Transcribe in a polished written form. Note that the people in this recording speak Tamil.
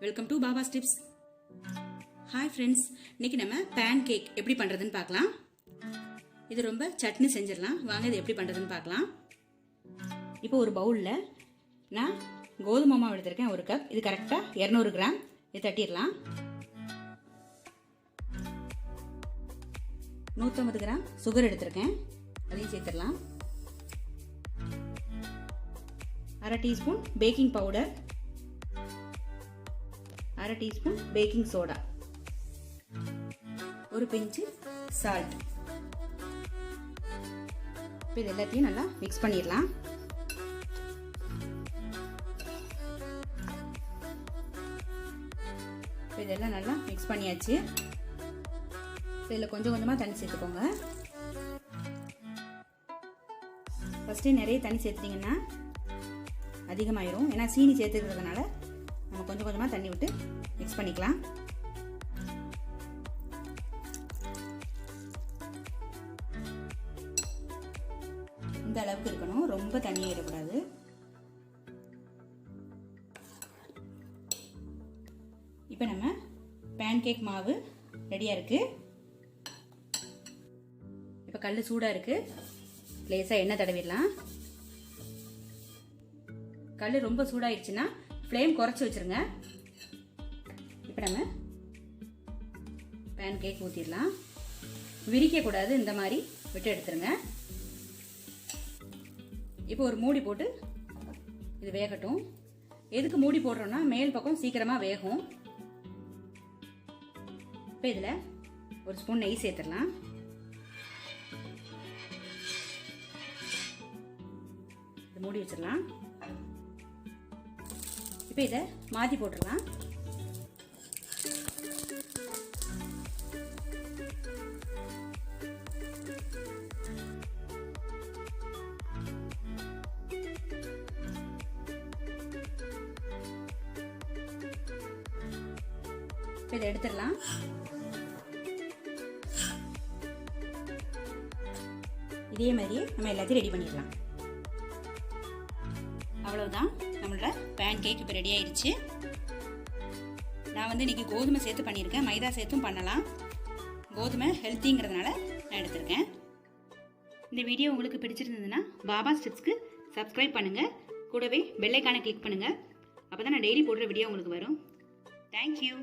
வெல்கம் டு பாபாஸ் டிப்ஸ். ஹாய் ஃப்ரெண்ட்ஸ், இன்னைக்கு நம்ம பேன் கேக் எப்படி பண்ணுறதுன்னு பார்க்கலாம். இது ரொம்ப சட்னி செஞ்சிடலாம். வாங்க இது எப்படி பண்ணுறதுன்னு பார்க்கலாம். இப்போ ஒரு பவுலில் நான் கோதுமை மாவு எடுத்திருக்கேன் 1 கப். இது கரெக்டாக 200 கிராம். இது தட்டிடலாம். 150 கிராம் சுகர் எடுத்திருக்கேன், அதையும் சேர்த்துடலாம். 1/2 teaspoon baking powder, 1/2 teaspoon baking soda, ஒரு பிஞ்சு சால்ட். இப்போ இது எல்லாத்தையும் நல்லா மிக்ஸ் பண்ணிடலாம். இதெல்லாம் நல்லா மிக்ஸ் பண்ணியாச்சு. இதில் கொஞ்சம் கொஞ்சமாக தண்ணி சேர்த்துக்கோங்க. ஃபஸ்ட்டு நிறைய தண்ணி சேர்த்துட்டிங்கன்னா அதிகமாயிரும். ஏன்னா சீனி சேர்த்துக்கிறதுனால நம்ம கொஞ்சம் கொஞ்சமாக தண்ணி விட்டு மிக்ஸ் பண்ணிக்கலாம். இந்த அளவுக்கு இருக்கணும், ரொம்ப தண்ணி ஆயிடக்கூடாது. இப்போ நம்ம பேன் கேக் மாவு ரெடியாக இருக்கு. இப்போ கல் சூடாக இருக்கு. லேசாக எண்ணெய் தடவிடலாம். கல் ரொம்ப சூடாயிடுச்சுன்னா ஃப்ளேம் குறைச்சி வச்சிருங்க. இப்போ நம்ம பேன் கேக் ஊற்றிடலாம். விரிக்கக்கூடாது, இந்த மாதிரி விட்டு எடுத்துருங்க. இப்போ ஒரு மூடி போட்டு இது வேகட்டும். எதுக்கு மூடி போடுறோம்னா மேல் பக்கம் சீக்கிரமாக வேகும். இப்போ இதில் ஒரு ஸ்பூன் நெய் சேர்த்துடலாம். இது மூடி வச்சிடலாம். இப்போ இதை மாற்றி போட்டுடலாம். இப்போ இதை எடுத்துடலாம். இதே மாதிரியே நம்ம எல்லாத்தையும் ரெடி பண்ணிடலாம். அவ்வளவுதான், நம்மளோட பேன் கேக் இப்போ ரெடி ஆயிடுச்சு. நான் வந்து இன்னைக்கு கோதுமை சேர்த்து பண்ணியிருக்கேன், மைதா சேர்த்தும் பண்ணலாம். கோதுமை ஹெல்த்திங்கிறதுனால நான் எடுத்திருக்கேன். இந்த வீடியோ உங்களுக்கு பிடிச்சிருந்ததுன்னா பாபாஸ் டிப்ஸ்க்கு சப்ஸ்கிரைப் பண்ணுங்க. கூடவே பெல் ஐகானை கிளிக் பண்ணுங்க. அப்பதான் நான் டெய்லி போடுற வீடியோ உங்களுக்கு வரும். தேங்க்யூ.